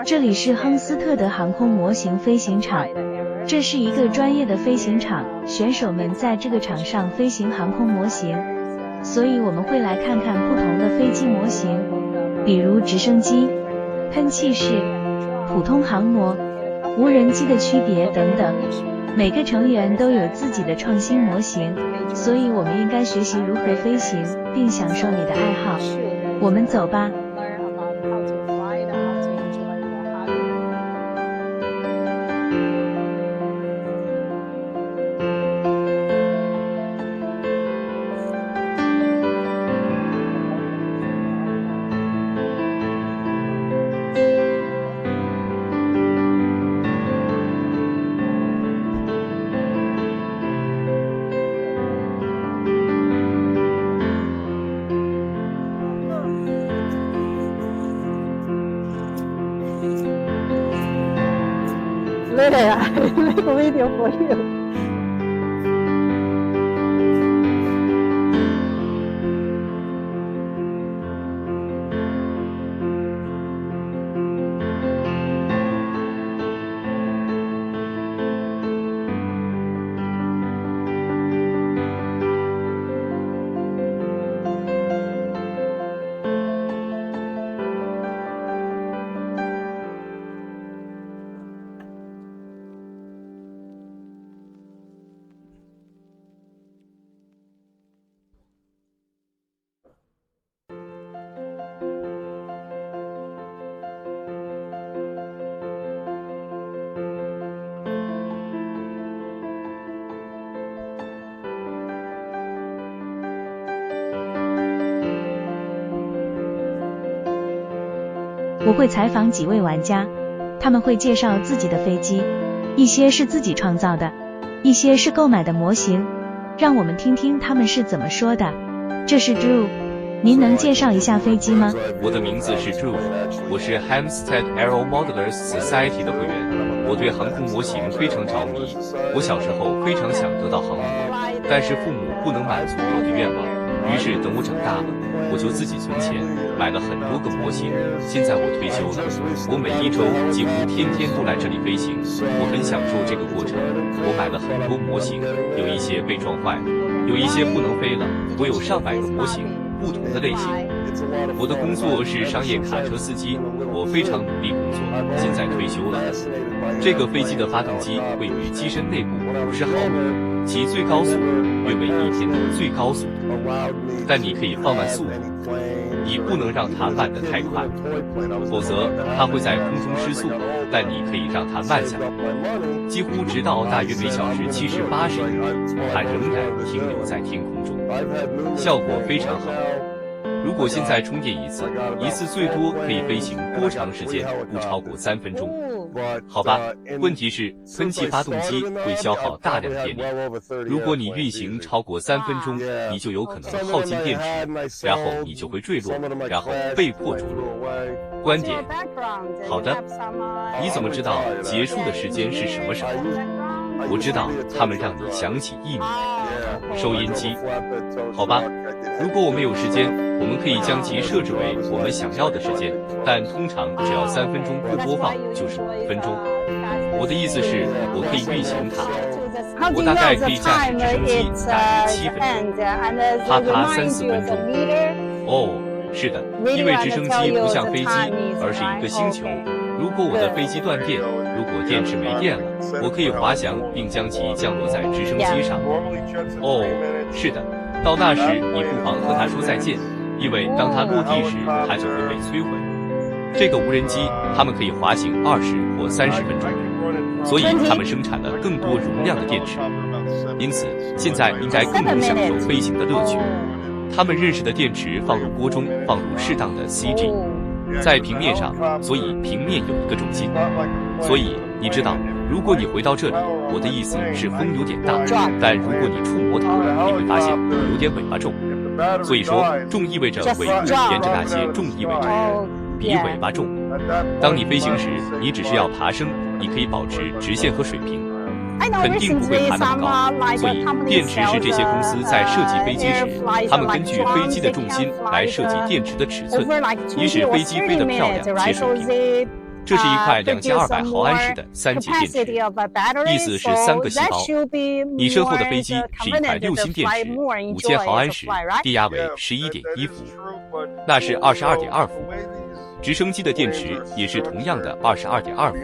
这里是亨斯特的航空模型飞行场，这是一个专业的飞行场，选手们在这个场上飞行航空模型，所以我们会来看看不同的飞机模型，比如直升机、喷气式、普通航模、无人机的区别等等。每个成员都有自己的创新模型，所以我们应该学习如何飞行，并享受你的爱好。我们走吧。Later, I make a video for you. 我会采访几位玩家，他们会介绍自己的飞机，一些是自己创造的，一些是购买的模型，让我们听听他们是怎么说的。这是 Drew， 您能介绍一下飞机吗？我的名字是 Drew， 我是 Hemstead Aero Modelers Society 的会员。我对航空模型非常着迷，我小时候非常想得到航模，但是父母不能满足我的愿望，于是等我长大了，我就自己存钱买了很多个模型。现在我退休了，我每一周几乎天天都来这里飞行，我很享受这个过程。我买了很多模型，有一些被撞坏了，有一些不能飞了，我有上百个模型，不同的类型。我的工作是商业卡车司机，我非常努力工作，现在退休了。这个飞机的发动机位于机身内部50毫米，其最高速度约为1天的最高速度，但你可以放慢速度，你不能让它慢得太快，否则它会在空中失速，但你可以让它慢下来，几乎直到大约每小时70-80英里，它仍然停留在天空中，效果非常好。如果现在充电一次最多可以飞行多长时间？不超过3分钟。好吧，问题是喷气发动机会消耗大量电力，如果你运行超过3分钟，你就有可能耗尽电池，然后你就会坠落，然后被迫着陆。观点，好的，你怎么知道结束的时间是什么时候？我知道他们让你响起1米。收音机，好吧，如果我们有时间，我们可以将其设置为我们想要的时间，但通常只要3分钟不播放就是5分钟。我的意思是，我可以运行它，我大概可以驾驶直升机大约7分钟，啪啪3-4分钟。哦，是的，因为直升机不像飞机，而是一个星球。如果我的飞机断电，如果电池没电了，我可以滑翔并将其降落在直升机上。哦，是的，到那时你不妨和它说再见，因为当它落地时，它就会被摧毁。这个无人机，它们可以滑行20或30分钟，所以它们生产了更多容量的电池，因此现在应该更能享受飞行的乐趣。他们认识的电池放入锅中，放入适当的 CG。在平面上，所以平面有一个重心。所以你知道，如果你回到这里，我的意思是风有点大，但如果你触摸它，你会发现有点尾巴重。所以说，重意味着尾部沿着那些重意味着比尾巴重。当你飞行时，你只是要爬升，你可以保持直线和水平。肯定不会爬那么高，所以电池是这些公司在设计飞机时，他们根据飞机的重心来设计电池的尺寸，以使飞机飞得漂亮且水平。这是一块2200毫安时的3节电池，意思是3个细胞。你身后的飞机是一块6芯电池，5000毫安时，电压为11.1伏，那是22.2伏。直升机的电池也是同样的22.2伏。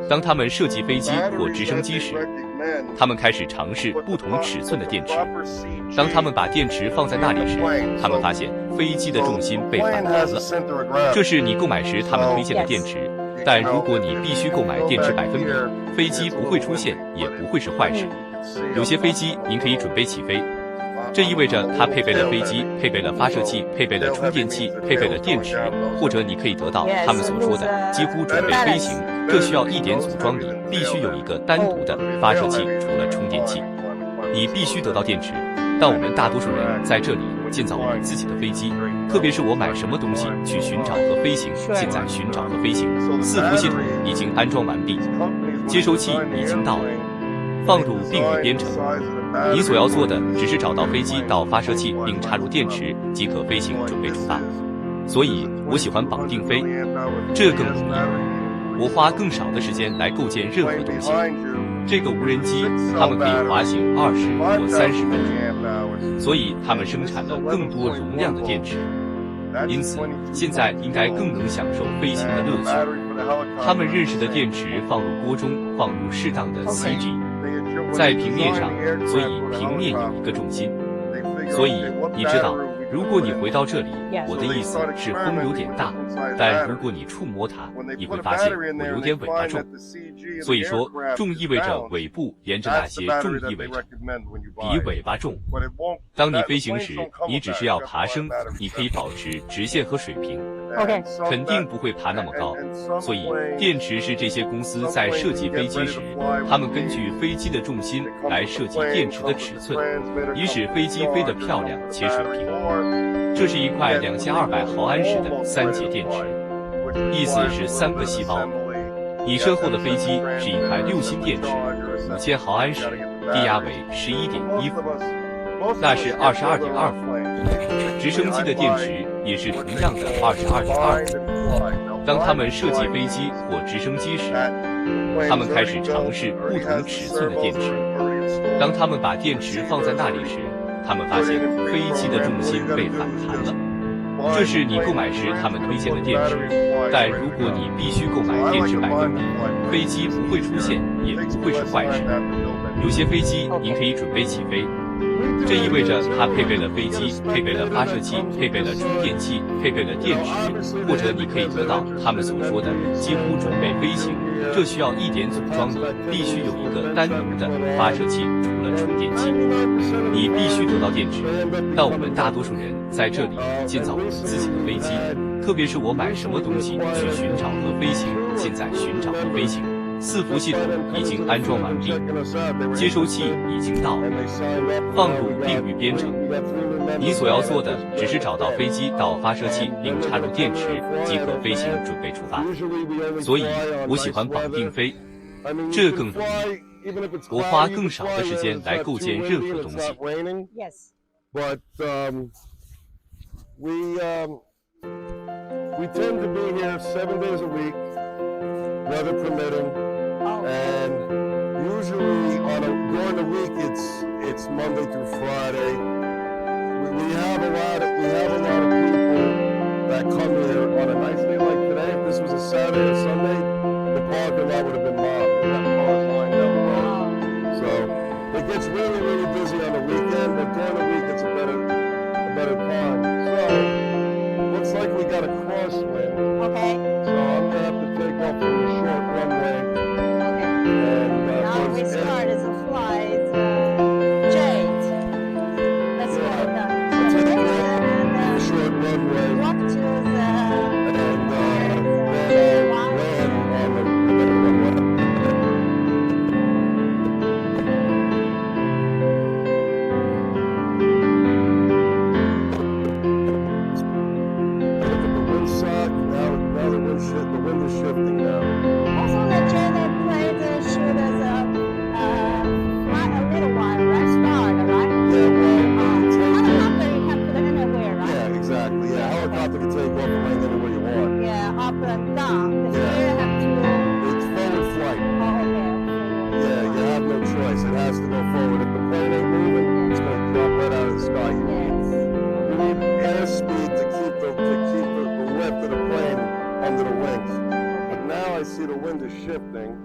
当他们设计飞机或直升机时，他们开始尝试不同尺寸的电池。当他们把电池放在那里时，他们发现飞机的重心被反弹了。这是你购买时他们推荐的电池，但如果你必须购买电池100%，飞机不会出现，也不会是坏事。有些飞机您可以准备起飞。这意味着它配备了飞机，配备了发射器，配备了充电器，配备了电池，或者你可以得到他们所说的几乎准备飞行。这需要一点组装，你必须有一个单独的发射器，除了充电器，你必须得到电池。但我们大多数人在这里建造我们自己的飞机，特别是我买什么东西去寻找和飞行。现在寻找和飞行伺服系统已经安装完毕，接收器已经到了，放入并与编程。你所要做的只是找到飞机到发射器并插入电池即可飞行，准备出发。所以我喜欢绑定飞，这更容易，我花更少的时间来构建任何东西。这个无人机它们可以滑行20或30分钟，所以它们生产了更多容量的电池，因此现在应该更能享受飞行的乐趣。他们认识的电池放入锅中，放入适当的 CG， 在平面上，所以平面有一个重心。所以你知道，如果你回到这里，我的意思是风有点大，但如果你触摸它，你会发现我有点尾巴重。所以说，重意味着尾部沿着那些重意味着比尾巴重。当你飞行时，你只是要爬升，你可以保持直线和水平，肯定不会爬那么高。所以，电池是这些公司在设计飞机时，他们根据飞机的重心来设计电池的尺寸，以使飞机飞得漂亮且水平。这是一块2200毫安时的3节电池，意思是3个细胞。你身后的飞机是一块6芯电池，5000毫安时，电压为11.1伏，那是22.2伏。直升机的电池也是同样的22.2伏。当他们设计飞机或直升机时，他们开始尝试不同尺寸的电池。当他们把电池放在那里时，他们发现飞机的重心被反弹了。这是你购买时他们推荐的电池，但如果你必须购买电池100%，飞机不会出现，也不会是坏事。有些飞机您可以准备起飞，这意味着它配备了飞机，配备了发射器，配备了充电器，配备了电池，或者你可以得到他们所说的几乎准备飞行。这需要一点组装，你必须有一个单独的发射器，除了充电器，你必须得到电池。但我们大多数人在这里建造我们自己的飞机，特别是我买什么东西去寻找和飞行。现在寻找和飞行伺服系统已经安装完毕，接收器已经到了，放入并与编程。你所要做的只是找到飞机到发射器并插入电池即可飞行，准备出发。所以我喜欢绑定飞，这更容易，我花更少的时间来构建任何东西。We tend to be here 7 days a week, weather permitting, and usually during the week it's Monday through Friday. We have a lot of people that come here on a nice day like today. If this was a Saturday or Sunday, the parking lot would have been mobbed. We have cars lined up. So it gets really, really busy on the weekend, but during the week it's a better time. So looks like we got a crosswind. Okay. So I'm gonna have to take off from the short runway. Okay. And Now we start as a flight. Jade. Let's go down. I'll take off the short runway. Walk to the. And land on the runway. Look at the windsock. Now the wind is shifting now. Also, the Jade played the shoot as a little while, right? Start, right? Yeah, well, Helicopter you can put it anywhere, right? yeah, exactly. Yeah, helicopter can take off and land anywhere you want. Yeah, up and down. The Yeah. here thing.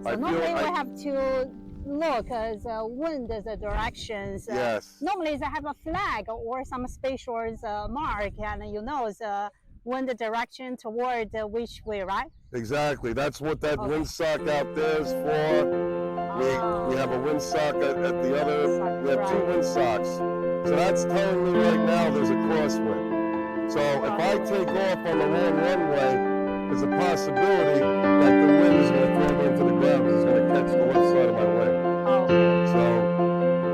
So normally we have to look at the wind, the directions. Yes. Normally they have a flag or some special mark, and you know the wind direction toward which way, right? Exactly. That's what that windsock out there is for. We have a windsock at the other. We have two windsocks. So that's telling me right now there's a crosswind. So if I take off on the wrong runway, there's a possibility that the wind is going to throw me into the ground because it's going to catch the left side of my wing. So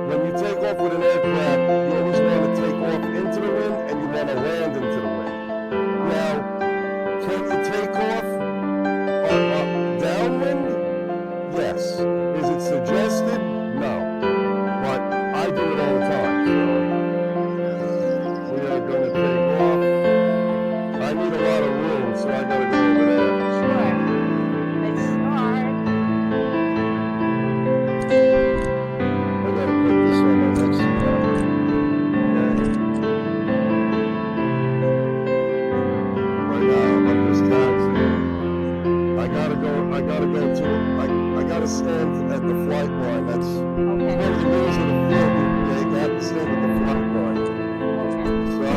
when you take off with an aircraft, you always want to take off into the wind and you want to land into the wind. Now, can you take off downwind? Yes. Is it suggested? No. But I do it all the time. So we are going to take off. I need a lot of room, so I got to go over there. Sure. Let's start. I got to put this on my next spot. Right now, I'm just taxiing. I gotta stand at the flight line. That's one of the rules of the field. You have to stand at the flight line. So,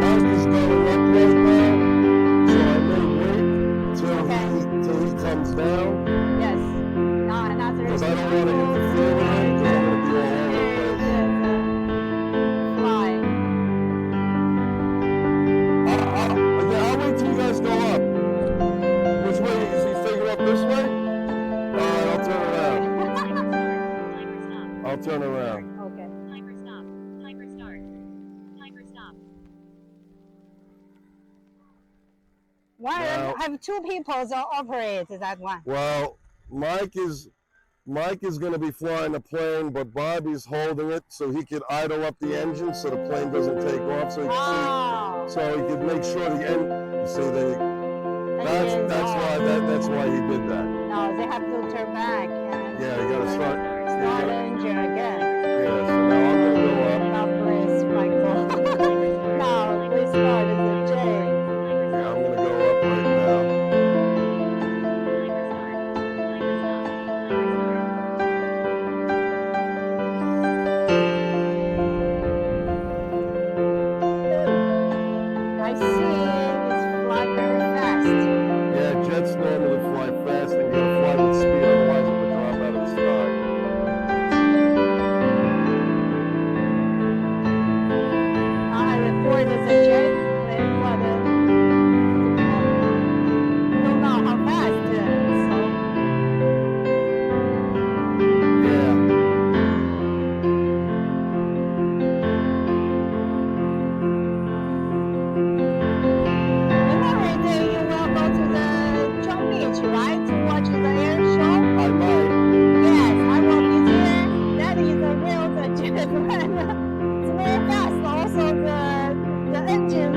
Mike is going up right now. So I may wait till he comes down. Yes. Now another. Because I don't want to interfere with him because I'm going to be all over the place. Fly. Yeah, I'll wait till you guys go up. Which way is he figure up this way? Alright, I'll turn around. I'll turn around. Okay. Timer stop. Timer start. Timer stop. One, Now- I have two people that operate that one. Well, Mike is going to be flying the plane, but Bobby's holding it so he could idle up the engine so the plane doesn't take off. So he can Oh. so he could make sure the end. You see, that's why he did that. No, they have to turn back. And Yeah, you gotta start. Start engine again. Yeah, so now I'm gonna go up. Now please, Michael. Now please start the J. Yeah, I'm gonna go up right now. I see it's flying very fast. Yeah, jets normally fly fast and you gotta fly with speed, otherwise it would drop out of the sky. Now I record the J. Don't know how fast it is. So Yeah. every day you will go to the John Beach, right? To watch the air show. I might. Yes, I will be there. That is a real jet. It's very fast. Also, the engines,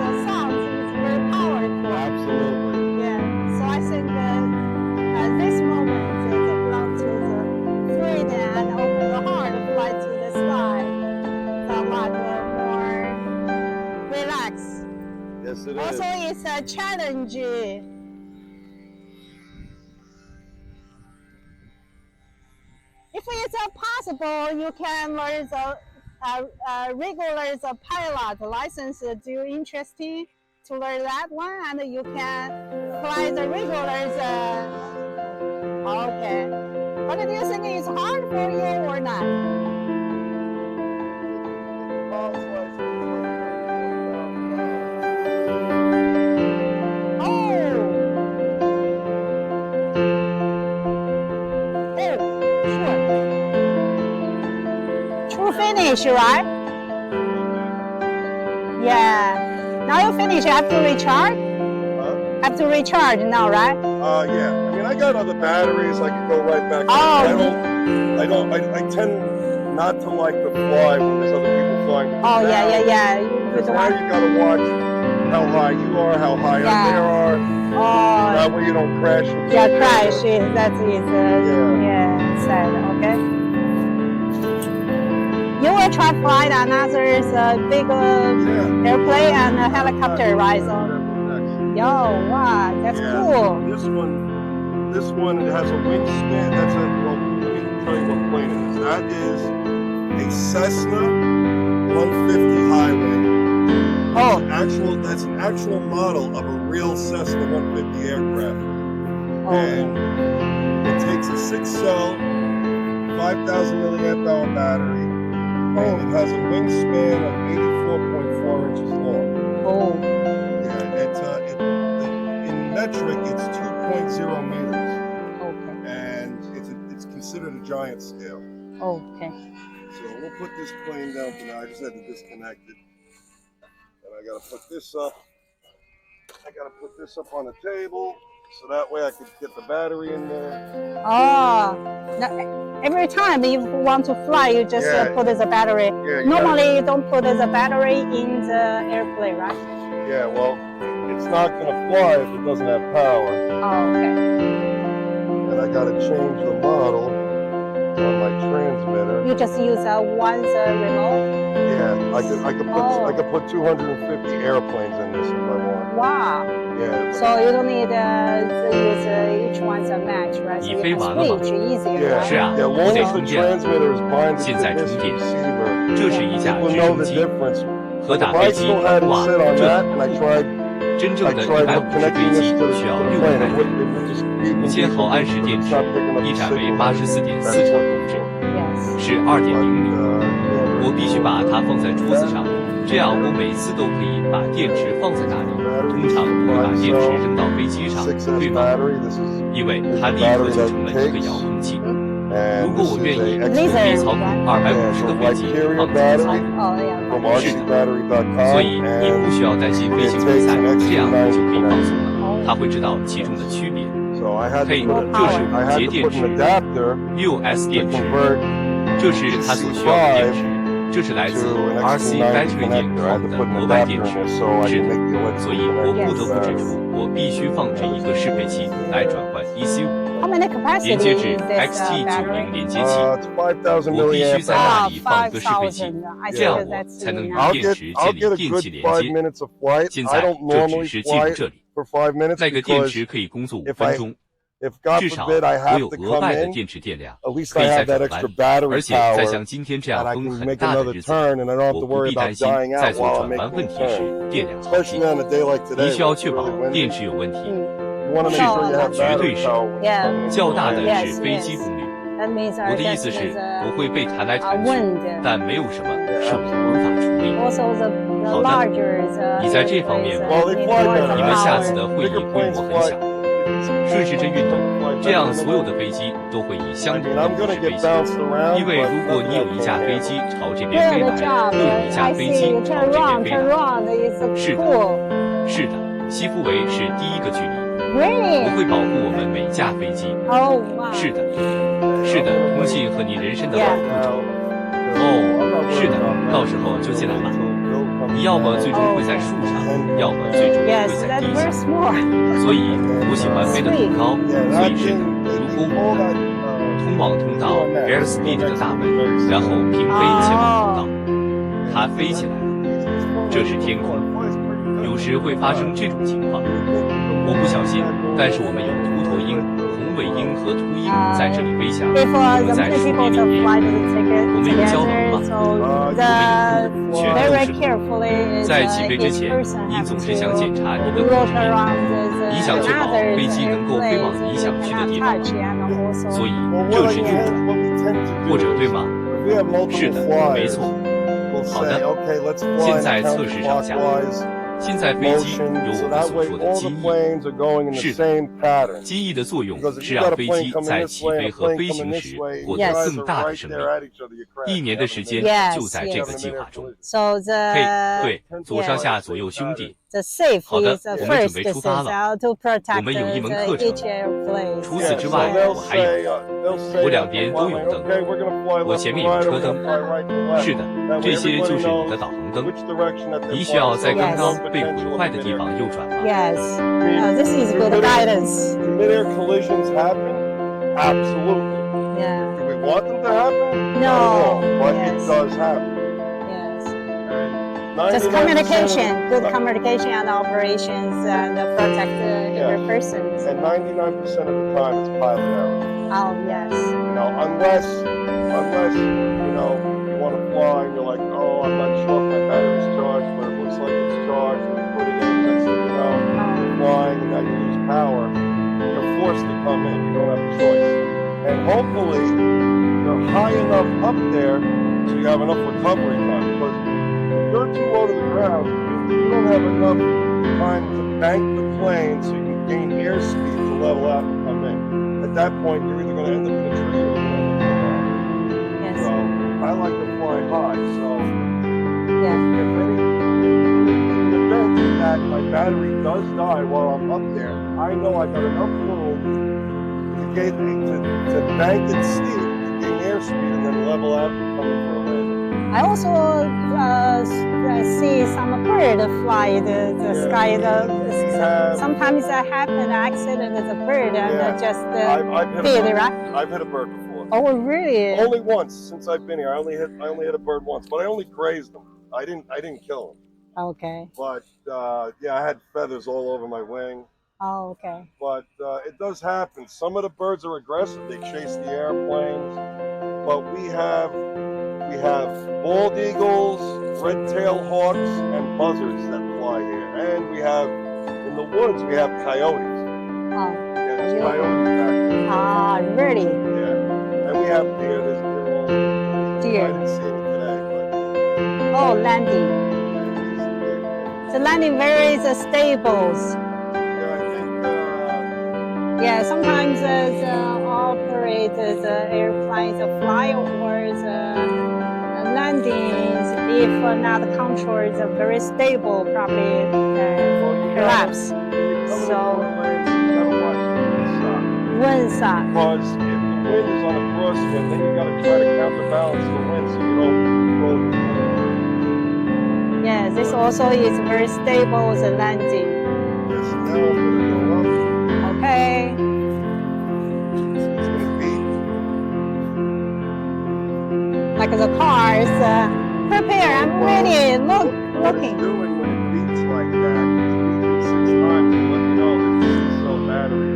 the sound is very powerful. Absolutely. Yeah. So I think this moment is belong to the freedom and open the heart, fly to the sky. It's a lot more relaxed. Yes, it is. Also, it's a challenge. If it's possible, you can learn the regular pilot license. Do you interested to learn that one? And you can fly the regular. Okay. But do you think it's hard for you or not? Sure. Finish, right? Yeah. Now you finish, you have to recharge? Have to recharge now, right? Yeah. I mean, I got other batteries. I can go right back. Oh. I tend not to like to fly when there's other people flying. Oh, yeah. You Because don't now want- you gotta watch how high you are, how high Yeah. they are. Oh, That way you don't crash. into yeah, each crash. other. That is, sad. Okay. You will try fly another big Yeah. airplane and a helicopter, right? So, Yo, wow, that's Yeah, cool. This one, it has a wingspan. Well, let me tell you what plane it is. That is a Cessna 150 Highway. Oh, That's an actual model of a real Cessna 150 aircraft. And it takes a 6-cell, 5,000 milliamp hour battery, and it has a wingspan of 84.4 inches long. oh, Yeah, in metric, it's 2.0 meters, okay, and it's considered a giant scale. okay. So we'll put this plane down for now. I just had to disconnect it. And I gotta put this up. I gotta put this up on the table, so that way I could get the battery in there. Oh, now, every time you want to fly, you just Yeah. put as a battery. Yeah, Normally, you don't put as a battery in the airplane, right? Yeah, well, it's not gonna fly if it doesn't have power. Oh, okay. And I gotta change the model on my transmitter. You just use one remote. Yeah, I could put 250 airplanes in this if I want. Wow. Yeah. So you don't need to use each one's a match, right? So 你 you 飞 can 完了吗？ switch easier, Yeah, right? 是啊 yeah. 我 Long 得 as the 充电了。 transmitter is binded 现在 to this 充电。 receiver, 这是一架 people 直 know 升 the 机， difference. 和 If 打 I 飞机， still had it 哇， sit on 这 that, and I tried 真正的 connecting 150式 this 飞机 to 需要 the 6个 plane. 单 It 元 would just beep and ，5000 beep 毫 and 安时 beep 电 and 池 stop picking up 一 the 盏为 signal. 84.4兆公振， Yes. 是2.0米。 Yeah. 我必须把它放在桌子上，这样我每次都可以把电池放在那里。通常不会把电池扔到飞机上， 6S 对吗？ battery. This is 因为它立刻就成了一个遥控器。 and 如果 this 我 is 愿意， a 我可以 extra 操控250个飞机放在操控。 Oh, yeah. from Sure. RCbattery.com. 所以你不需要担心飞行比赛，这样你就可以放松了。他会知道其中的区别。 So I had to 嘿， put 这是 I had 节 to 电 put 池 an adapter ，6S to 电池， convert 这是它所需要的电池，这是来自 to an RCbattery.com connector. I had to 的 put an 额外电 adapter 池 in。this so I 是 can 的 make the electrical 所以我不得不指 connection. 出，我必须放置一个适配器来转换 EC5 How many capacity 连接至 is this XT90 battery? 连接器。 It's 5,000我必须 milliamp 在那 hours. 里放一个适配器， 5,000. I 这样 think 我 that's 才能与 enough. 电池 I'll 建 get 立 a 电 good 气连 5 接。 minutes of flight. 现 I 在 don't 这 normally 只是记录 fly 这里， for 5 minutes 那个电 because 池可以工作5 if 分 I 钟， if God 至少 forbid I 我 have 有 to 额外 come 的 in, 电池电量， at least 可 I 以再 have that 转 extra 弯， battery 而且在 power 像今天这 that 样 I 风 can 很 make 大的 another 日子， turn and I don't have 我 to 不 worry 必担 about 心 dying 在 out 做 while 转 I'm 弯 making 问 the 题时 turn. 电量耗尽。 Especially on a day like 你 today 需要 where it's 确保 really 电 windy. 池有问题， You want to 是 make sure you 的， have 绝 battery 对是 power. Yeah. 较大的 Yes, 是飞机 yes. 功率。 That means 我的意思是，我会被弹来弹去， wind. 但没有什么是我无法处理。 Also, the 好的， larger 你在这方面 airplanes, Well, they need fly more better. 你们下次 power. 的会议 Bigger 规 planes 模很 fly. 小，顺时针运动，这样所有的飞机都会以 I 相同 mean, 的 I'm 模 gonna 式飞 get 行。 bounced around, 因为 but 如果 nothing 你有 I 一架 can't 飞 handle. 机朝这边飞 Good 来， job. 又有一架 I 飞 see 机 you 朝 turn 这边 around, 飞 turn 来。 around. It's 是的， cool. 是的，西夫维是第一个距离，我 Really? 会保护我们每架飞机。 Oh, wow. 是的，是的，通信和你人身的保护者。哦，是的，到时候就进来吧。你要么最终会在树上，要么最终会 Yes, 在 that's 地 very 上。 smart. 所以我喜欢飞得很高，所以是的。如果我们通往通道 Hemstead 的大门，然后平飞前往通道，它飞起来了，这是天空。有时会发生这种情况，我不小心，但是我们有秃头鹰、红尾鹰和秃鹰在这里飞翔， If 我 the 们在 many 树 people 林 to 里 fly 面。 the 我们有胶囊 together, 吗？ so 我们 the 有，全都 very 是。 carefully 在起飞之 each 前， person 你 has 总是想检查你的 to 控 look 制面， around 你想确保 another 飞机能够飞往 airplanes 你想去的 you 地 cannot 方， touch and also 所以 Well, 这 what 是 we 右转， tend to 或 do 者对 is 吗？ we have 是 multiple 的，没 flyers. 错。 We'll 好的， say, okay, let's 现 fly 在 in 测试上下， counterclockwise 现在飞机 motion, 有 so 我们 that 所 way 说的 all 机 the 翼。 planes are going in the 是的， same pattern. 机翼的作用 Because if 是 you 让 got a 飞 plane 机 coming 在 this 起 way 飞 and a 和 plane 飞 coming 行 this 时 way, 获 you 得 Yes. guys 更 are 大的 right 胜 there 利。 at each other. You crash. 1年的 You 时 have 间 Yes, 就在这个计划中。 So 嘿， the 左上下左右兄弟， the safe 好的， is the 我们准 first 备出发了。 system to protect 我们有一门课 the 程 each airplane. 除 Yeah, 此之 so 外， they'll 我还有， say 我两边都有 flying, 灯， okay, we're gonna fly 我 left 前 to 面有 right, 车 or we're 灯 gonna fly right to left. 是的， That 这 way 些就 everybody 是你的 knows 导航灯。 which direction that they're 你需要 flying. 在 So 刚 Yes. 刚 there's 被 no 毁坏的 potential 地 in 方 midair. 右转吗？ Yes. I mean, This is good guidance. Do midair collisions happen? Absolutely. Yeah. Do we want them to happen? No. Not at all, but Yes. it does happen. Yes. And Just 99% communication, good communication and operations and protect every person. And 99% of the time it's pilot error. Oh, yes. You know, unless you know you want to fly and you're like, oh, I'm not sure if my battery's charged, but it looks like it's charged, and you put it in, next thing you know, you're flying and now you lose power. You're forced to come in. You don't have a choice. And hopefully you're high enough up there so you have enough recovery time. Because if you're too low to the ground, you don't have enough time to bank the plane so you can gain airspeed to level out and come in. At that point, you're either going to end up in a tree or you're going to end up in a mountain. Yes. So I like to fly high. So Yeah. if any, in the event that my battery does die while I'm up there, I know I got enough room to bank it steep, to gain airspeed, and then level out and come in for a landing. I also see some bird fly the Yeah. sky. have- Sometimes it happen accident with a bird and Yeah. just I've hit did a it, bird. right? I've hit a bird before. Oh, really? Only once since I've been here. I only hit a bird once, but I only grazed them. I didn't kill him. Okay. But yeah, I had feathers all over my wing. Oh, okay. But it does happen. Some of the birds are aggressive. They chase the airplanes. But we have bald eagles, red-tailed hawks, and buzzards that fly here. And we have in the woods we have coyotes. Oh, Yeah, there's coyotes back there. ah, really? Yeah, and we have deer. There's deer all over. Deer. I didn't see any today, Oh, landing. but The landing varies stables. yeah, I think. Yeah, sometimes the operators, airplanes fly or the landings, if not controlled, very stable, probably collapse. So- Wind side. Because if the wind is on a crosswind, then you got to try to counterbalance the wind so you don't roll your plane. Yeah, this also is very stable, the landing. Yes, now I'm going to go up. Okay. It's going to beat. Like the cars, prepare, I'm ready, What it's looking. doing when it beats like that, it's beating 6 times to let you know that it's a cell battery.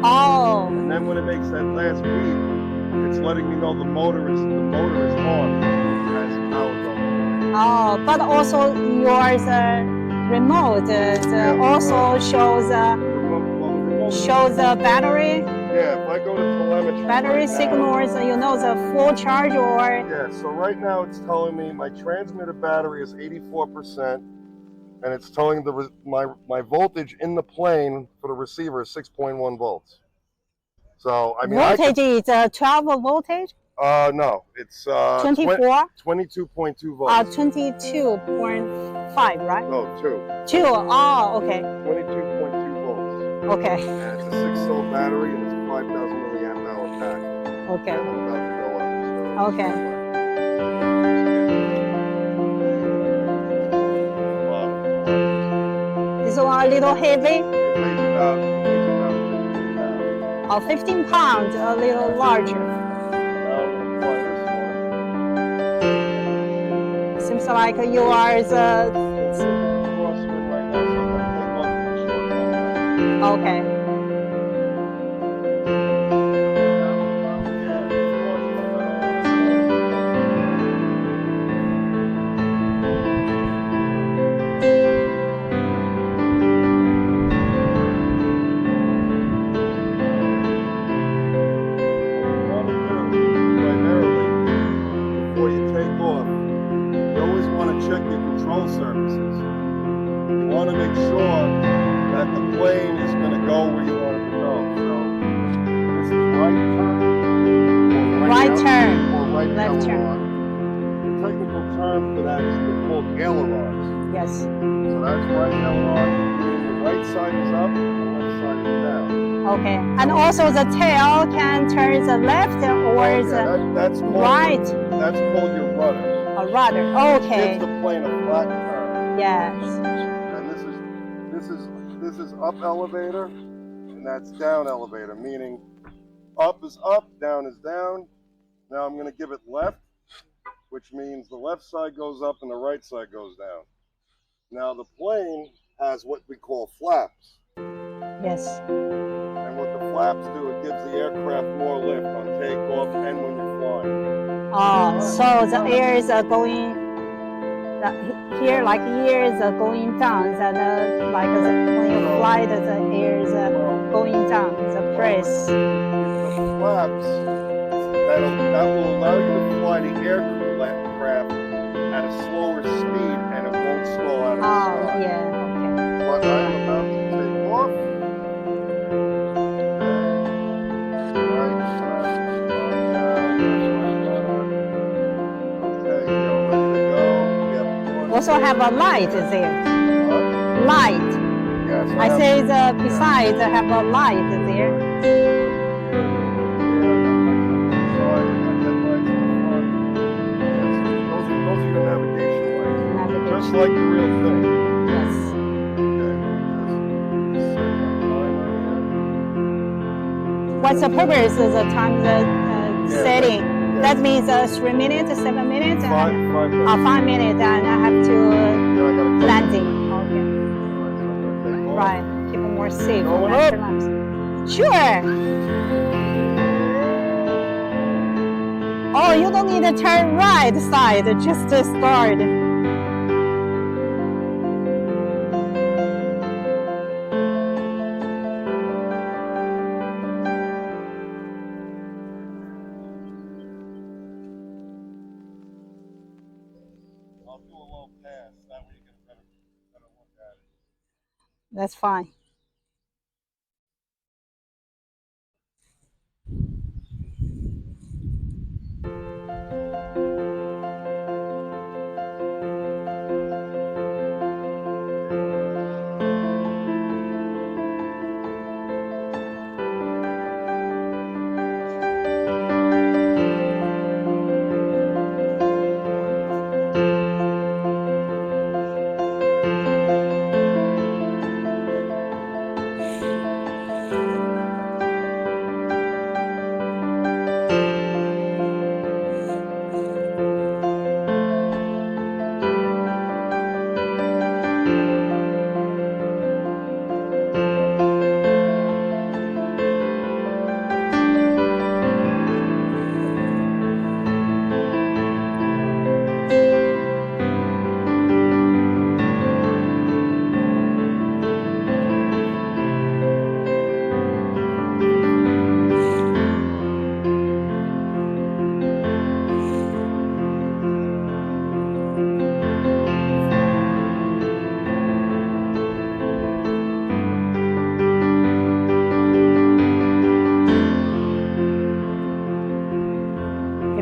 Oh, And then when it makes that last beat, it's letting me know the motor is on. It has power going. oh, but also yours remote also shows The remote- shows the battery Yeah, if I go to telemetry. battery right now- signals. You know the full charge or Yeah, so right now it's telling me my transmitter battery is 84%, and it's telling my voltage in the plane for the receiver is 6.1 volts. So I mean, voltage is 12 voltage, no, it's 24, 22.2 volts. 22.5, right? No, 2. 2. Oh, okay, 22.2 volts. okay, And it's a 6-cell battery and it's a 5,000 milliamp hour pack. okay, And I'm about to go up. So okay. This one a little heavy. It weighs about 15 pounds. Oh, 15 pounds, a little larger. Now I'm gonna apply this one. Seems like you are the Crosswind right now, so I'm gonna take off the short one. okay. Before you take off, you always want to check your control surfaces. You want to make sure that the plane is going to go where you want it to go. So this is right turn, or Right out, turn, or right left turn. aileron. The technical term for that is they're called ailerons. Yes. So that's right aileron, meaning the right side is up and the left side is down. Okay. And also the tail can turn the left or Yeah, the that's called right That's called your rudder. or rudder. Gives Okay. the plane a flat turn. Yes. And this is up elevator, and that's down elevator, meaning up is up, down is down. Now I'm going to give it left, which means the left side goes up and the right side goes down. Now the plane has what we call flaps. Yes. And what the flaps do, it gives the aircraft more lift on takeoff and when you're flying. Oh, so the airs are going here, like ears are going down, and like when you fly, the airs are going down, the press. The flaps, that will allow you to fly the aircraft at a slower speed and it won't slow out of the Oh, sky. yeah, okay. But I'm about to take off. Right side, okay, you're ready to go. We have one. Also have a light there. Light. Yes, I say the beside have a light there. Those are your navigation lights. Navigation. Just like the real thing. Yes. What's the purpose of the time setting? Yeah. That means 3 minutes, 7 minutes, and 5 minutes. 5 minutes, and I have to landing. Okay. Right. Keep it more safe. Going after up. laps. Sure. Oh, you don't need to turn right side, just to start. I'll do a little pass. That way you get a better look at it. That's fine.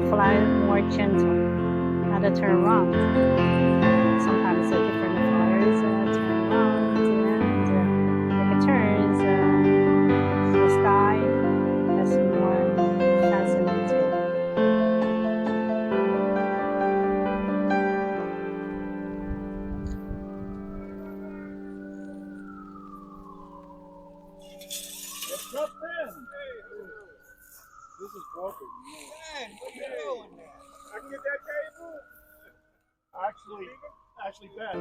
Fly more gentle, not to turn around. Sometimes different flyers turn around and make turns in the sky. That's more fascinating. What's up, Ben? This is broken. Man, what you doing there? I can get that cable? Actually, Ben,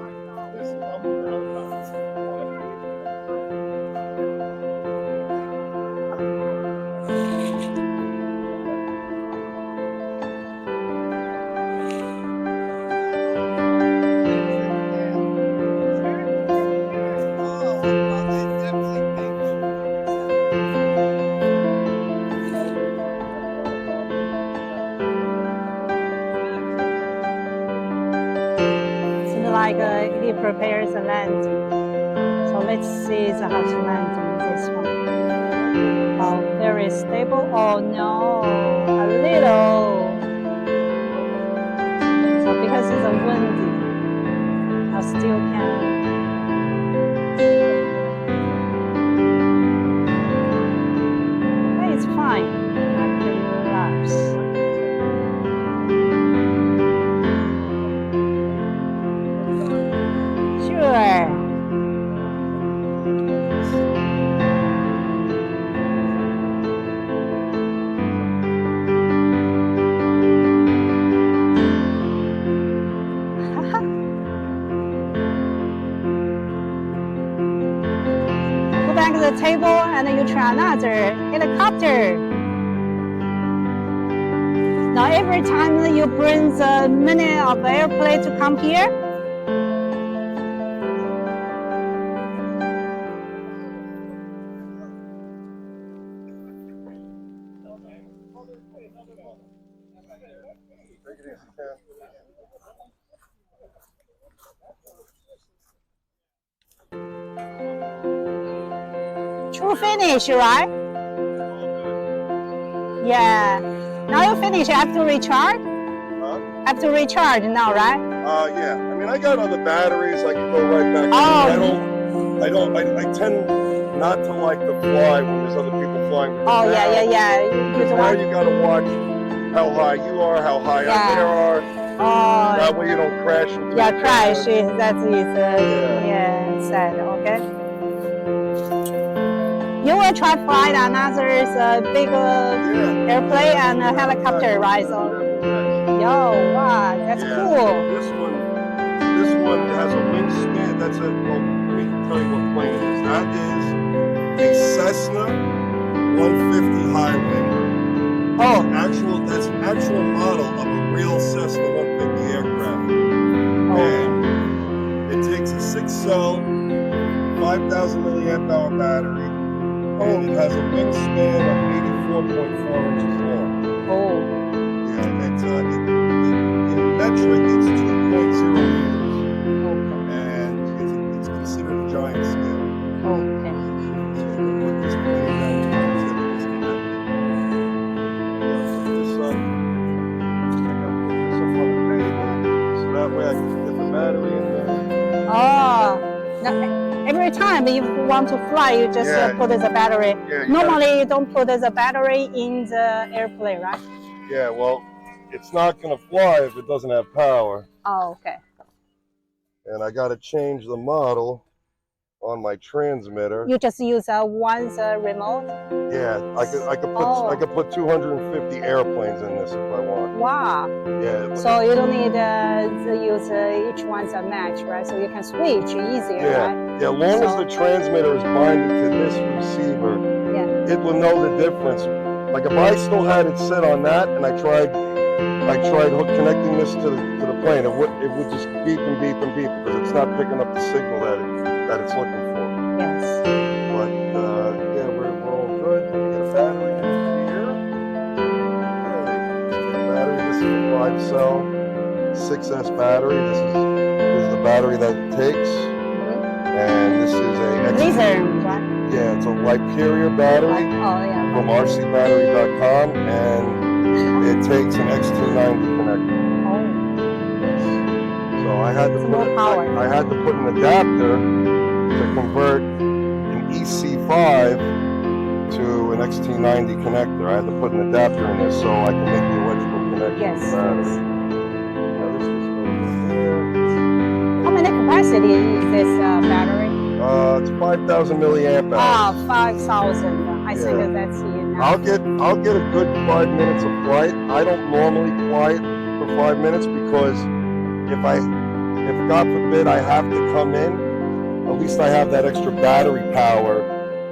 listen, I'm moving Like he prepares a landing. So let's see how to land on this one. Oh, very stable. Oh no, a little. So because it's a windy, I still can. But it's fine. I can relax. Sure. next table and you try another helicopter. Now every time you bring the many of airplane to come here, to finish, right? Yeah. Now you finish, you have to recharge? Huh? Have to recharge now, right? Yeah. I mean, I got other batteries. I can go right back. Oh. I tend not to like to fly when there's other people flying. Oh, yeah. You don't Now want... you got to watch how high you are, how high Yeah. they are. Oh, That way you don't crash into yeah, each crash. other. That is, yeah, sad. Okay. You will try to fly another big airplane and a helicopter, right? So, yo, wow, that's cool. This one has a wingspan. That's a. Well, let me tell you what plane it is. That is a Cessna 150 high wing. Oh, That's an actual model of a real Cessna 150 aircraft. And it takes a 6-cell, 5,000 milliamp hour battery, and it has a wingspan of 84.4 inches long. oh, Yeah, in metric, it's 2.0 meters, and it's considered a giant scale. okay. So we'll put this plane down here instead of this connected. I gotta put this up on the table, so that way I can get the battery in there. Oh, now, every time if you want to fly, you just put the battery. Yeah, Normally, you don't put the battery in the airplane, right? Yeah, well, it's not gonna fly if it doesn't have power. Oh, okay. And I gotta change the model on my transmitter. You just use one remote. Yeah, I could put 250 airplanes in this if I want. Wow. Yeah. So you don't need to use each one's a match, right? So you can switch easier, right? Yeah, as long as the transmitter is binded to this receiver, it will know the difference. Like if I still had it set on that and I tried connecting this to the plane, it would just beep and beep and beep because it's not picking up the signal that it's looking for. Yes. But yeah, we're all good. Let me get a battery in here. Okay. Battery. This is a 5-cell 6S battery. This is the battery that it takes, and this is a Lithium, right? Yeah, it's a Hyperion battery from rcbattery.com, and it takes an X290 connector. So I had to put an adapter to convert an EC5 to an XT90 connector. I had to put an adapter in there so I can make the electrical connection to the battery. Now this just goes in there. How many capacity is this battery? It's 5,000 milliamp hours. 5,000. I think that's enough. I'll get a good 5 minutes of flight. I don't normally fly it for 5 minutes because if God forbid I have to come in, at least I have that extra battery power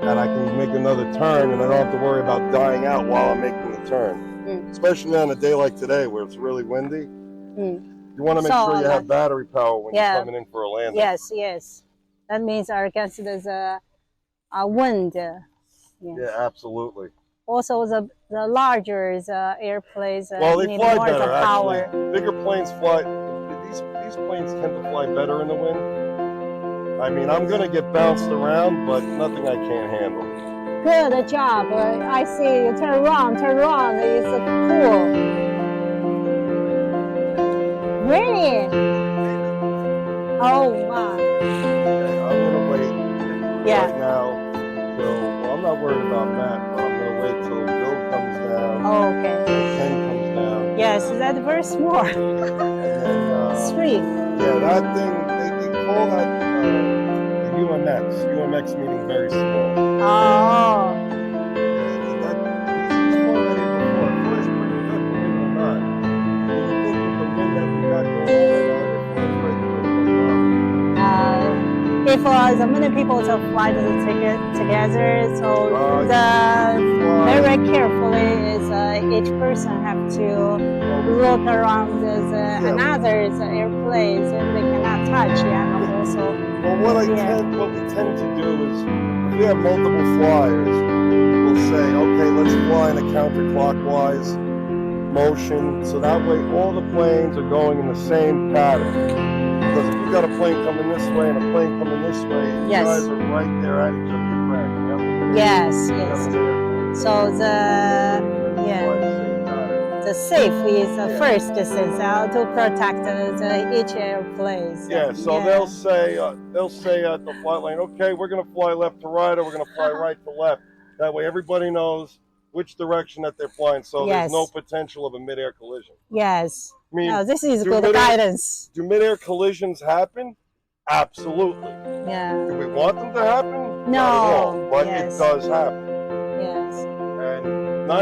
and I can make another turn and I don't have to worry about dying out while I'm making the turn. Especially on a day like today where it's really windy. You want to make sure you have battery power when you're coming in for a landing. Yes. That means against the wind. Yeah, absolutely. Also, the larger airplanes they need fly more better, power. Actually. Bigger planes fly. These planes tend to fly better in the wind. I mean, I'm gonna get bounced around, but nothing I can't handle. Good job. I see you turn around. It's cool. Really? Oh wow. Okay, I'm gonna wait right now till, I'm not worried about Matt, but I'm gonna wait till Bill comes down. Oh, okay. And Ken comes down. Yes, that's very small. And then, Sweet. Yeah, that thing, they call that the UMX meaning very small. Oh. He's flown that here before. It flies pretty good, believe it or not. And you think with the wind that we got going on right now, it flies right through it. if the many people to fly together, so very carefully is each person have to look around another's airplanes and they cannot touch and also. Well, what we tend to do is, if we have multiple flyers, we'll say, okay, let's fly in a counterclockwise motion, so that way all the planes are going in the same pattern. Because if you've got a plane coming this way and a plane coming this way, you Yes. guys are right there at each other's back. Yes, yes. So the safe is first is to protect each airplane. Yeah, so they'll say at the flight lane, okay, we're going to fly left to right, or we're going to fly right to left. That way everybody knows which direction that they're flying, so there's no potential of a mid-air collision. Yes. I mean, No, this is good guidance. Do mid-air collisions happen? Absolutely. Yeah. Do we want them to happen? No. Not at all, but Yes. it does happen. Yes. And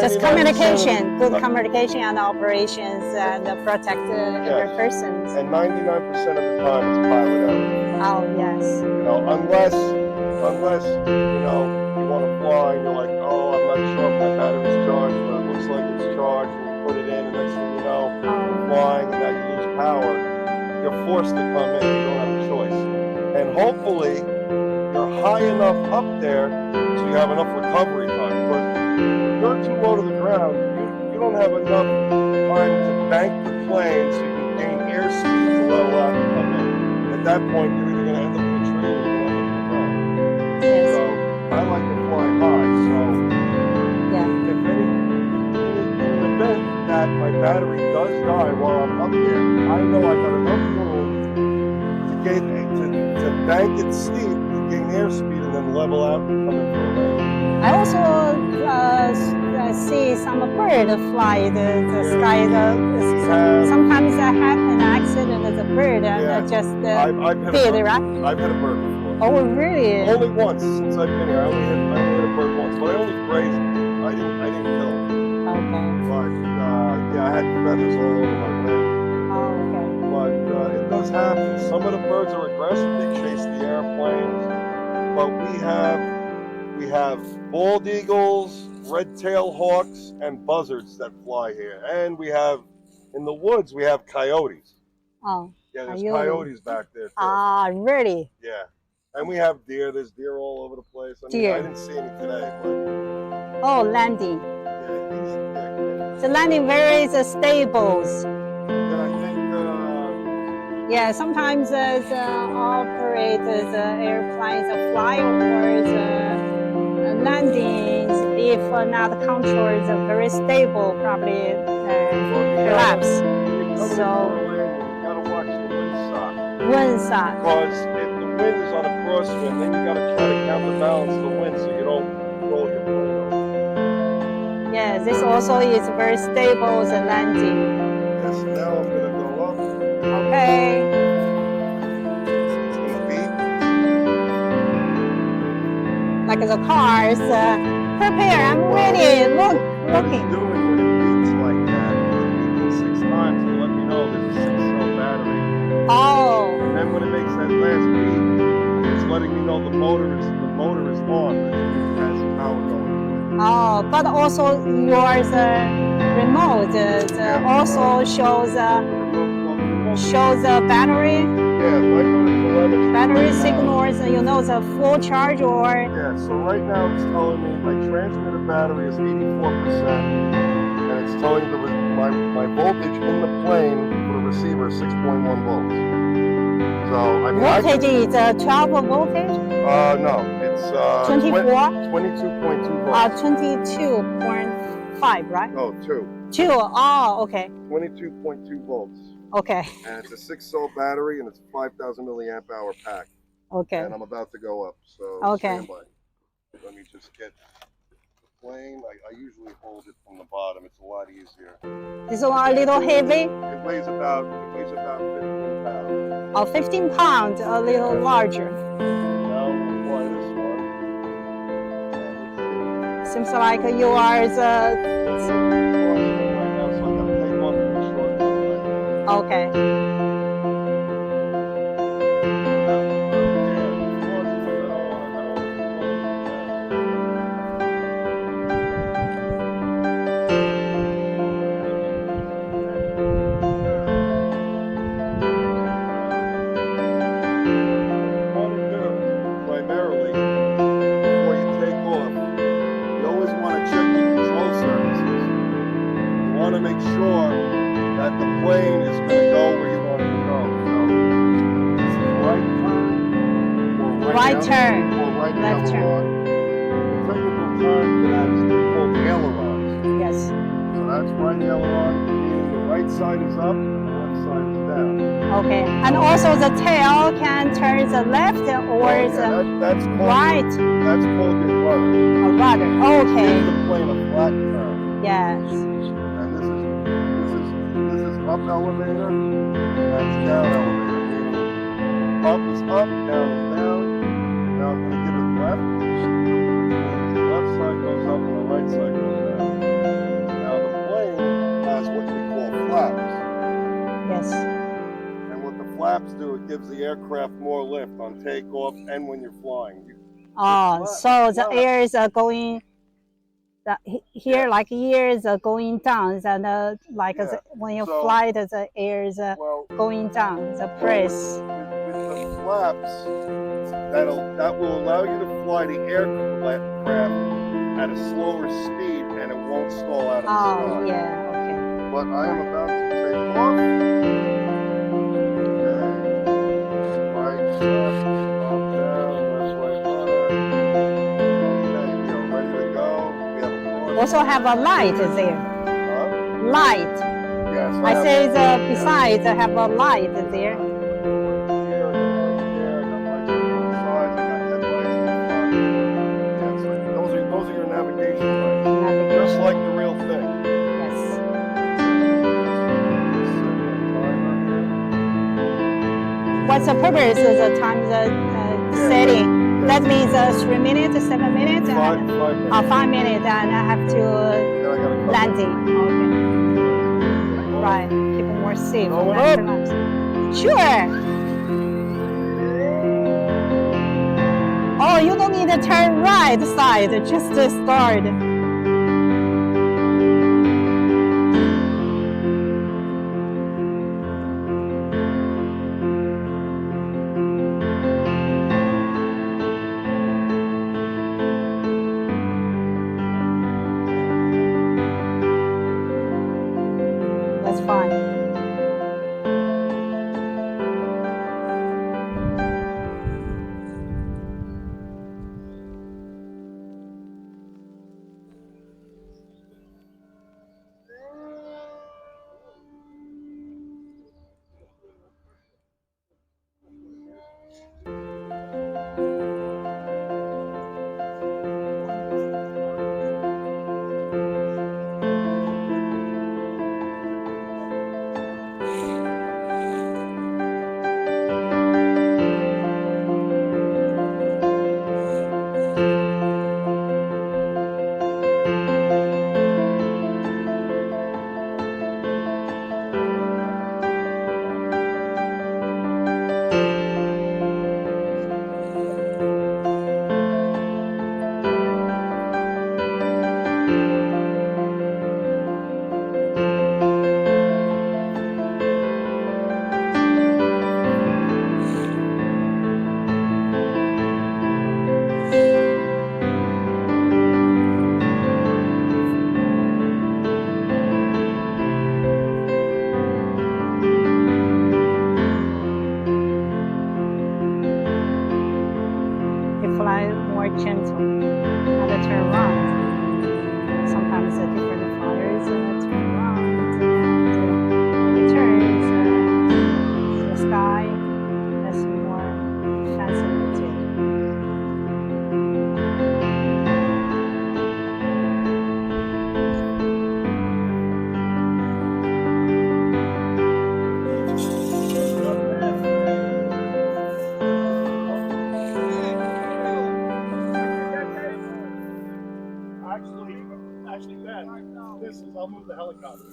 Just 99% communication, good of- communication and operations and protect every person. And 99% of the time it's pilot error. Oh, yes. You know, unless you know you want to fly and you're like, oh, I'm not sure if my battery's charged, but it looks like it's charged, and you put it in, and next thing you know, you're flying, and now you lose power. You're forced to come in. You don't have a choice. And hopefully, you're high enough up there so you have enough recovery time. Because if you're too low to the ground, you don't have enough time to bank the plane so you can gain airspeed to level out and come in. At that point, you're either going to end up in a tree or you're going to end up in the ground. Yes. So I like to fly high. So Yeah. if in an event that my battery does die while I'm up there, I know I've got enough room to bank it steep, to gain airspeed, and then level out and come in for a land. I also see some bird fly the sky. Sometimes happen accident as a bird and just I've hit feed a it, bird. right? I've hit a bird before. Oh, really? Only once since I've been here. I only hit a bird once, but I only grazed it. I didn't kill it. Okay. But I had feathers all over my wing. Oh, okay. But it does happen. Some of the birds are aggressive. They chase the airplanes. But we have bald eagles, red-tailed hawks, and buzzards that fly here. And we have, in the woods, we have coyotes. Oh. Yeah, there's Coyote. coyotes back there too. Ah, really? Yeah. And we have deer. There's deer all over the place. I mean, Deer. I didn't see any today, but Oh, landing. yeah, The landing very stable. I think Yeah, sometimes the operators, airplanes fly or the landings, if not controlled, very stable, probably collapse. So, you gotta watch the windsock. windsock. Because if the wind is on a crosswind, then you gotta try to counterbalance the wind so you don't roll your plane over. Yeah, this also is very stable, the landing. Yes, now I'm gonna go up. Okay. It's gonna beep. Like the cars, prepare, I'm ready, What looking. it's doing when it beeps like that, it's beeping 6 times to let me know there's a 6-cell battery. Oh, And then when it makes that last beep, it's letting me know the motor is on. It has power going. oh, but also yours remote also shows the battery Yeah, if I go to telemetry. battery right now- signals. You know the full charge or Yeah, so right now it's telling me my transmitter battery is 84%, and it's telling my voltage in the plane for the receiver is 6.1 volts. So I mean, voltage is 12 voltage, no, it's 24, 22.2 volts. 22.5, right? No, 2. 2. Oh, okay, 22.2 volts, okay, and it's a 6-cell battery, and it's a 5,000 milliamp hour pack. okay. And I'm about to go up, so Okay. stand by. Let me just get the plane. I usually hold it from the bottom. It's a lot easier. This one a little heavy. It weighs about 15 pounds. Oh, 15 pounds, a little larger. Now we'll apply this one. Seems like you are the Right now, so I'm gonna take off the short one. okay. to make sure that the plane is going to go where you want it to go. So this is right turn, or Right turn, or right left turn. aileron. The technical term for that is called ailerons. Yes. So that's right aileron, meaning the right side is up and the left side is down. Okay. And also the tail can turn the left or That's the called right. That's called your rudder. A rudder. Okay. Gives the plane a flat turn. Yes. And this is up elevator, that's down elevator. Meaning up is up, down is down. Now I'm going to give it left. The left side goes up and the right side goes down. Now the plane has what we call flaps. Yes. And what the flaps do, it gives the aircraft more lift on takeoff and when you're flying. Oh, so the air is going. Here, like air is going down, and when you fly, the air is going down. The press. With the flaps, that will allow you to fly the aircraft at a slower speed, and it won't stall out of the sky. Oh, yeah. Okay. But I am about to take off. Okay. Right, left, up, down, left, right, rudder. Okay, we are ready to go. We have a course. Also have a light there. Huh? Light. Yes. I say the besides have a light there. Those are your navigation lights. Just like the real thing. Yes. What's the purpose of the time setting? That means 3 minutes, 7 minutes, 5 minutes. 5 minutes, and I have to Then I gotta come landing. Okay. Right. Keep it more safe. Going After up. lunch. Sure. Oh, you don't need to turn right side, just to start. That's fine. Fly more gentle, not to turn around. Sometimes the different flyers turn around and it turns the sky. That's more fascinating. Actually, Ben, this is, I'll move the helicopter.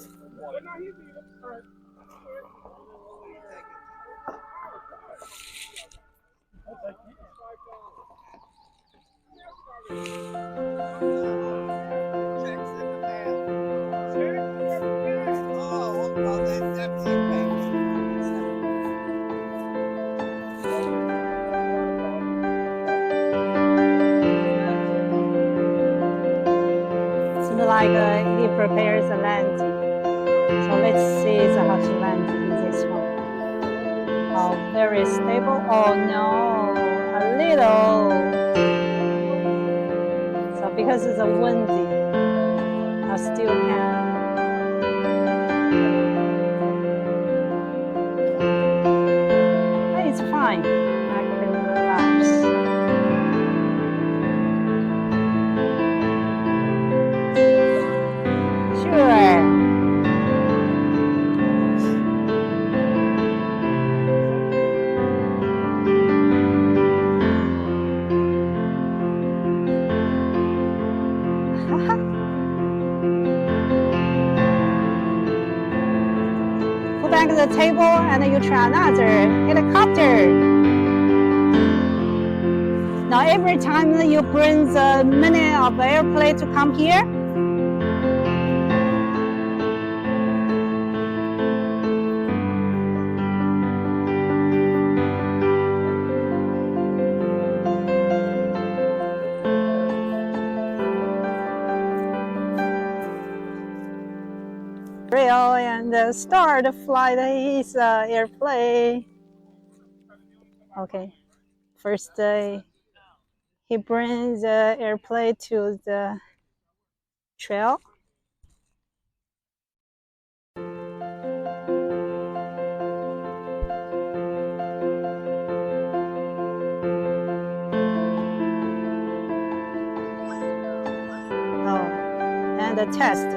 Checks in the mail. Oh, well, that's okay. Seems like he prepares the landing. So let's see how to land in this one. Oh, very stable. Oh no, a little. So because it's a windy, I still can. It's fine. I can relax. Sure. Go back to the table and you try another helicopter. Now every time you bring the minute of airplane to come here, rail and start flight his airplane. Okay, first he brings the airplane to the trail. Oh, and the test.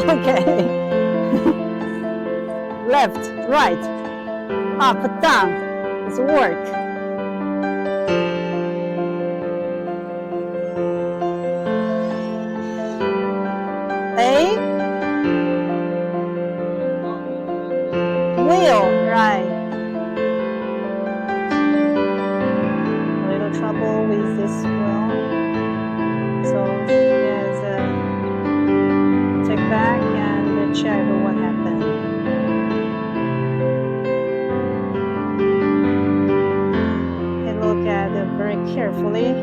Okay. Left, right, up, down. It's work. A. Wheel, right. A little trouble with this wheel. So yes, take back and check what happened. And look at it very carefully.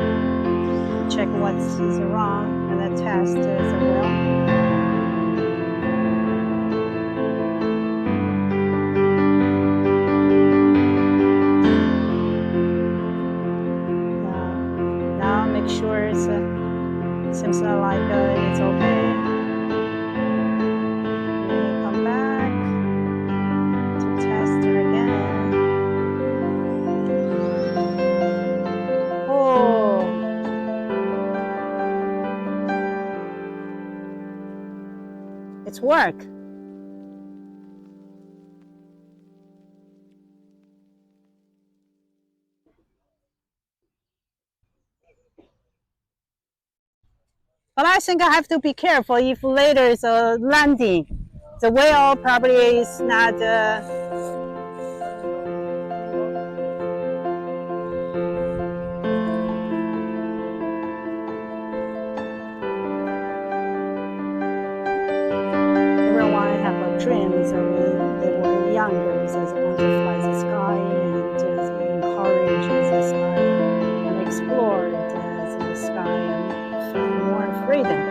Check what is wrong and then test as well. Now make sure it seems like it's okay. Come back to test it again. Oh, it's work. But I think I have to be careful if later is a landing. The wheel probably is not. Everyone have a dream. So when they were younger, so they want to fly the sky and just encourage the sky and explore the sky and feel more freedom.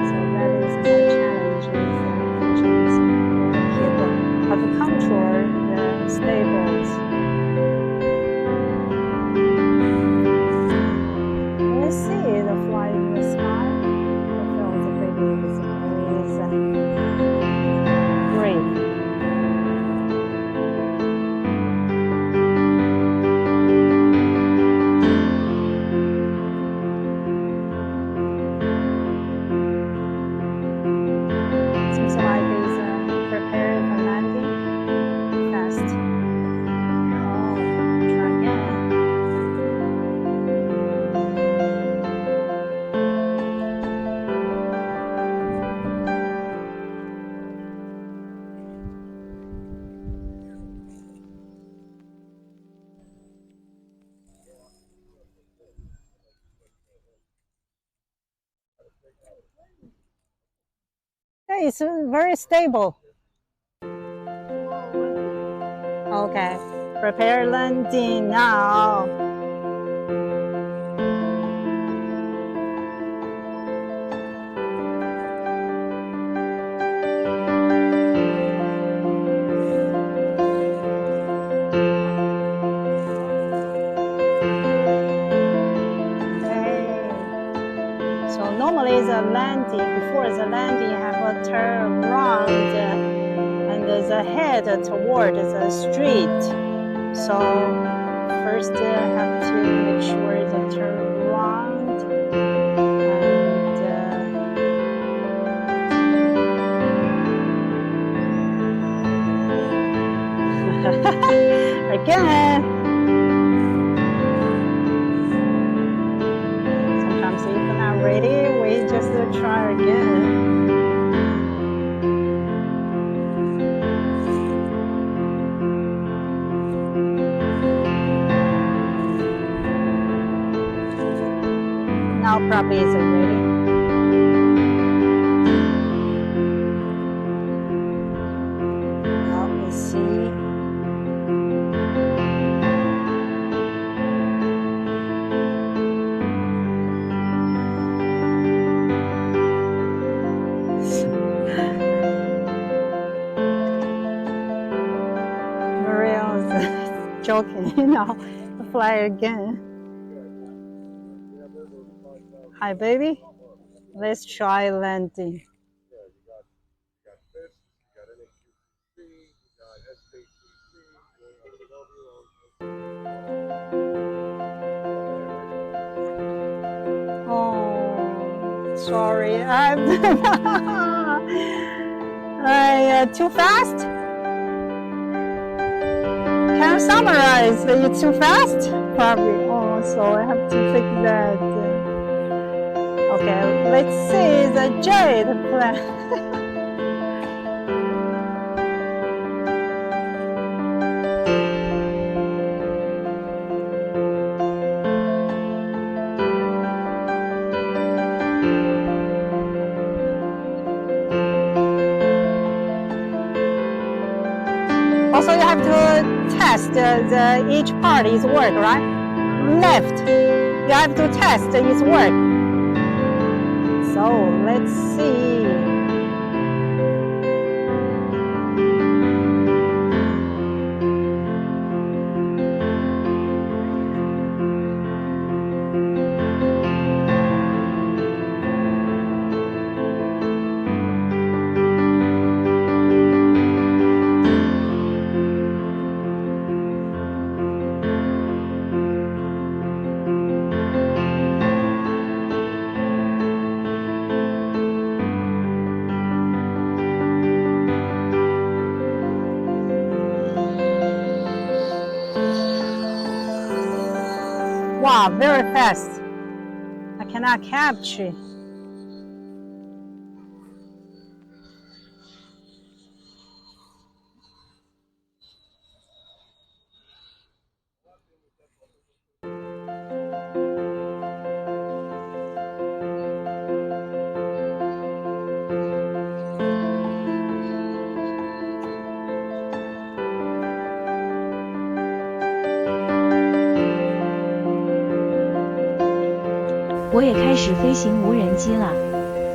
So that is my challenge. Yeah, it's very stable. Okay, prepare landing now. Normally the landing, before the landing have a turn around and the head toward the street. So first have to make sure the turn around and again. Ready? We just try again. Now probably it's ready. Now we see. Joking, now fly again. Hi, baby. Let's try landing. Oh, sorry, I'm too fast. Can I summarize? It's too fast? Probably. Oh, so I have to fix that. Okay, let's see the jet plan. Also, you have to test each part is work, right? Left, you have to test its work. So let's see. Wow, very fast. I cannot capture.我也开始飞行无人机了，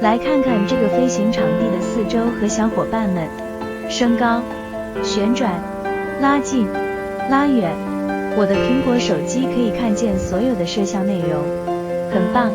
来看看这个飞行场地的四周和小伙伴们。升高、旋转、拉近、拉远，我的苹果手机可以看见所有的摄像内容，很棒。